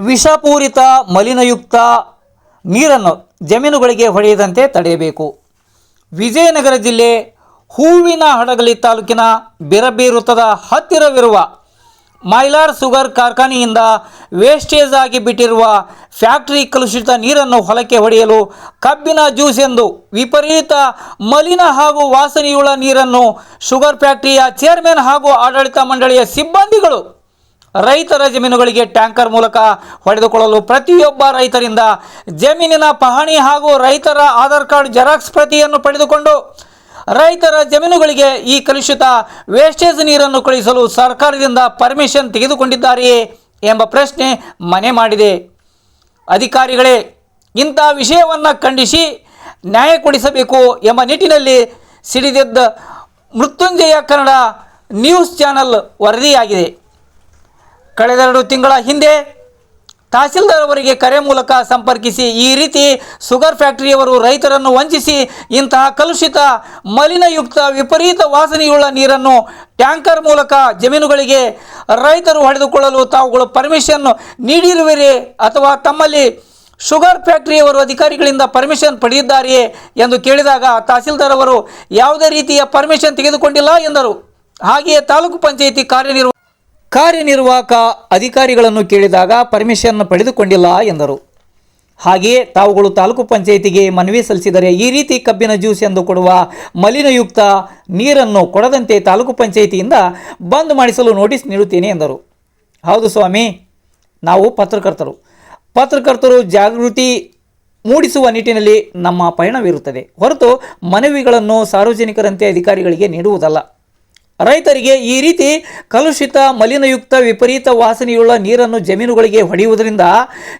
ವಿಷಪೂರಿತ ಮಲಿನಯುಕ್ತ ನೀರನ್ನು ಜಮೀನುಗಳಿಗೆ ಹೊಡೆಯದಂತೆ ತಡೆಯಬೇಕು. ವಿಜಯನಗರ ಜಿಲ್ಲೆ ಹೂವಿನಹಡಗಲಿ ತಾಲೂಕಿನ ಬಿರಬಿ ವೃತ್ತದ ಹತ್ತಿರವಿರುವ ಮೈಲಾರ್ ಶುಗರ್ ಕಾರ್ಖಾನೆಯಿಂದ ವೇಸ್ಟೇಜ್ ಆಗಿ ಬಿಟ್ಟಿರುವ ಫ್ಯಾಕ್ಟರಿ ಕಲುಷಿತ ನೀರನ್ನು ಹೊಲಕ್ಕೆ ಹೊಡೆಯಲು ಕಬ್ಬಿನ ಜ್ಯೂಸ್ ಎಂದು ವಿಪರೀತ ಮಲಿನ ಹಾಗೂ ವಾಸನೆಯುಳ್ಳ ನೀರನ್ನು ಶುಗರ್ ಫ್ಯಾಕ್ಟರಿಯ ಚೇರ್ಮನ್ ಹಾಗೂ ಆಡಳಿತ ಮಂಡಳಿಯ ಸಿಬ್ಬಂದಿಗಳು ರೈತರ ಜಮೀನುಗಳಿಗೆ ಟ್ಯಾಂಕರ್ ಮೂಲಕ ಹೊಡೆದುಕೊಳ್ಳಲು ಪ್ರತಿಯೊಬ್ಬ ರೈತರಿಂದ ಜಮೀನಿನ ಪಹಣಿ ಹಾಗೂ ರೈತರ ಆಧಾರ್ ಕಾರ್ಡ್ ಜೆರಾಕ್ಸ್ ಪ್ರತಿಯನ್ನು ಪಡೆದುಕೊಂಡು ರೈತರ ಜಮೀನುಗಳಿಗೆ ಈ ಕಲುಷಿತ ವೇಸ್ಟೇಜ್ ನೀರನ್ನು ಕಳುಹಿಸಲು ಸರ್ಕಾರದಿಂದ ಪರ್ಮಿಷನ್ ತೆಗೆದುಕೊಂಡಿದ್ದಾರೆಯೇ ಎಂಬ ಪ್ರಶ್ನೆ ಮನೆ ಮಾಡಿದೆ. ಅಧಿಕಾರಿಗಳೇ, ಇಂಥ ವಿಷಯವನ್ನು ಖಂಡಿಸಿ ನ್ಯಾಯ ಕೊಡಿಸಬೇಕು ಎಂಬ ನಿಟ್ಟಿನಲ್ಲಿ ಸಿಡಿದೆದ್ದ ಮೃತ್ಯುಂಜಯ ಕನ್ನಡ ನ್ಯೂಸ್ ಚಾನಲ್ ವರದಿಯಾಗಿದೆ. ಕಳೆದ 2 ತಿಂಗಳ ಹಿಂದೆ ತಹಸೀಲ್ದಾರ್ ಅವರಿಗೆ ಕರೆ ಮೂಲಕ ಸಂಪರ್ಕಿಸಿ ಈ ರೀತಿ ಶುಗರ್ ಫ್ಯಾಕ್ಟರಿಯವರು ರೈತರನ್ನು ವಂಚಿಸಿ ಇಂತಹ ಕಲುಷಿತ ಮಲಿನಯುಕ್ತ ವಿಪರೀತ ವಾಸನೆಯುಳ್ಳ ನೀರನ್ನು ಟ್ಯಾಂಕರ್ ಮೂಲಕ ಜಮೀನುಗಳಿಗೆ ರೈತರು ಹೊಡೆದುಕೊಳ್ಳಲು ತಾವುಗಳು ಪರ್ಮಿಷನ್ ನೀಡಿರುವಿರೇ ಅಥವಾ ತಮ್ಮಲ್ಲಿ ಶುಗರ್ ಫ್ಯಾಕ್ಟರಿಯವರು ಅಧಿಕಾರಿಗಳಿಂದ ಪರ್ಮಿಷನ್ ಪಡೆದಿದ್ದಾರೆಯೇ ಎಂದು ಕೇಳಿದಾಗ ತಹಸೀಲ್ದಾರ್ ಅವರು ಯಾವುದೇ ರೀತಿಯ ಪರ್ಮಿಷನ್ ತೆಗೆದುಕೊಂಡಿಲ್ಲ ಎಂದರು. ಹಾಗೆಯೇ ತಾಲೂಕು ಪಂಚಾಯಿತಿ ಕಾರ್ಯನಿರ್ವಾಹಕ ಅಧಿಕಾರಿಗಳನ್ನು ಕೇಳಿದಾಗ ಪರ್ಮಿಷನ್ ಪಡೆದುಕೊಂಡಿಲ್ಲ ಎಂದರು. ಹಾಗೆಯೇ ತಾವುಗಳು ತಾಲೂಕು ಪಂಚಾಯಿತಿಗೆ ಮನವಿ ಸಲ್ಲಿಸಿದರೆ ಈ ರೀತಿ ಕಬ್ಬಿನ ಜ್ಯೂಸ್ ಎಂದು ಕೊಡುವ ಮಲಿನಯುಕ್ತ ನೀರನ್ನು ಕೊಡದಂತೆ ತಾಲೂಕು ಪಂಚಾಯಿತಿಯಿಂದ ಬಂದ್ ಮಾಡಿಸಲು ನೋಟಿಸ್ ನೀಡುತ್ತೇನೆ ಎಂದರು. ಹೌದು ಸ್ವಾಮಿ, ನಾವು ಪತ್ರಕರ್ತರು ಜಾಗೃತಿ ಮೂಡಿಸುವ ನಿಟ್ಟಿನಲ್ಲಿ ನಮ್ಮ ಪಯಣವಿರುತ್ತದೆ ಹೊರತು ಮನವಿಗಳನ್ನು ಸಾರ್ವಜನಿಕರಂತೆ ಅಧಿಕಾರಿಗಳಿಗೆ ನೀಡುವುದಲ್ಲ. ರೈತರಿಗೆ ಈ ರೀತಿ ಕಲುಷಿತ ಮಲಿನಯುಕ್ತ ವಿಪರೀತ ವಾಸನೆಯುಳ್ಳ ನೀರನ್ನು ಜಮೀನುಗಳಿಗೆ ಹೊಡೆಯುವುದರಿಂದ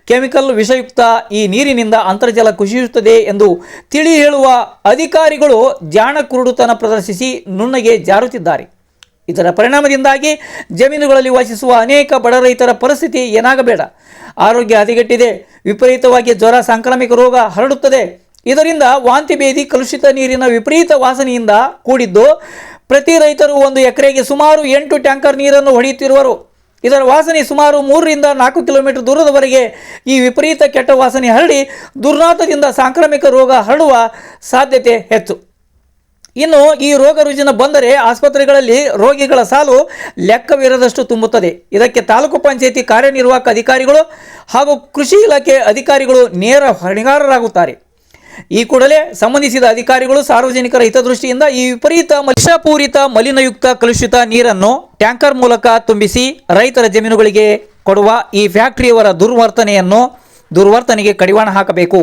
ಕೆಮಿಕಲ್ ವಿಷಯುಕ್ತ ಈ ನೀರಿನಿಂದ ಅಂತರ್ಜಲ ಕುಸಿಯುತ್ತದೆ ಎಂದು ತಿಳಿ ಹೇಳುವ ಅಧಿಕಾರಿಗಳು ಜಾಣ ಕುರುಡುತನ ಪ್ರದರ್ಶಿಸಿ ನುಣ್ಣಗೆ ಜಾರುತ್ತಿದ್ದಾರೆ. ಇದರ ಪರಿಣಾಮದಿಂದಾಗಿ ಜಮೀನುಗಳಲ್ಲಿ ವಾಸಿಸುವ ಅನೇಕ ಬಡ ರೈತರ ಪರಿಸ್ಥಿತಿ ಏನಾಗಬೇಡ. ಆರೋಗ್ಯ ಹದಗೆಟ್ಟಿದೆ, ವಿಪರೀತವಾಗಿ ಜ್ವರ, ಸಾಂಕ್ರಾಮಿಕ ರೋಗ ಹರಡುತ್ತದೆ. ಇದರಿಂದ ವಾಂತಿ ಭೇದಿ ಕಲುಷಿತ ನೀರಿನ ವಿಪರೀತ ವಾಸನೆಯಿಂದ ಕೂಡಿದ್ದು ಪ್ರತಿ ರೈತರು 1 ಎಕರೆಗೆ ಸುಮಾರು 8 ಟ್ಯಾಂಕರ್ ನೀರನ್ನು ಹೊಡೆಯುತ್ತಿರುವರು. ಇದರ ವಾಸನೆ ಸುಮಾರು 3 ರಿಂದ 4 ಕಿಲೋಮೀಟರ್ ದೂರದವರೆಗೆ ಈ ವಿಪರೀತ ಕೆಟ್ಟ ವಾಸನೆ ಹರಡಿ ದುರ್ನಾತದಿಂದ ಸಾಂಕ್ರಾಮಿಕ ರೋಗ ಹರಡುವ ಸಾಧ್ಯತೆ ಹೆಚ್ಚು. ಇನ್ನು ಈ ರೋಗ ರುಜಿನ ಬಂದರೆ ಆಸ್ಪತ್ರೆಗಳಲ್ಲಿ ರೋಗಿಗಳ ಸಾಲು ಲೆಕ್ಕವಿರದಷ್ಟು ತುಂಬುತ್ತದೆ. ಇದಕ್ಕೆ ತಾಲೂಕು ಪಂಚಾಯಿತಿ ಕಾರ್ಯನಿರ್ವಾಹಕ ಅಧಿಕಾರಿಗಳು ಹಾಗೂ ಕೃಷಿ ಇಲಾಖೆ ಅಧಿಕಾರಿಗಳು ನೇರ ಹೊಣೆಗಾರರಾಗುತ್ತಾರೆ. ಈ ಕೂಡಲೇ ಸಂಬಂಧಿಸಿದ ಅಧಿಕಾರಿಗಳು ಸಾರ್ವಜನಿಕರ ಹಿತದೃಷ್ಟಿಯಿಂದ ಈ ವಿಪರೀತ ವಿಷಪೂರಿತ ಮಲಿನಯುಕ್ತ ಕಲುಷಿತ ನೀರನ್ನು ಟ್ಯಾಂಕರ್ ಮೂಲಕ ತುಂಬಿಸಿ ರೈತರ ಜಮೀನುಗಳಿಗೆ ಕೊಡುವ ಈ ಫ್ಯಾಕ್ಟರಿಯವರ ದುರ್ವರ್ತನೆಗೆ ಕಡಿವಾಣ ಹಾಕಬೇಕು.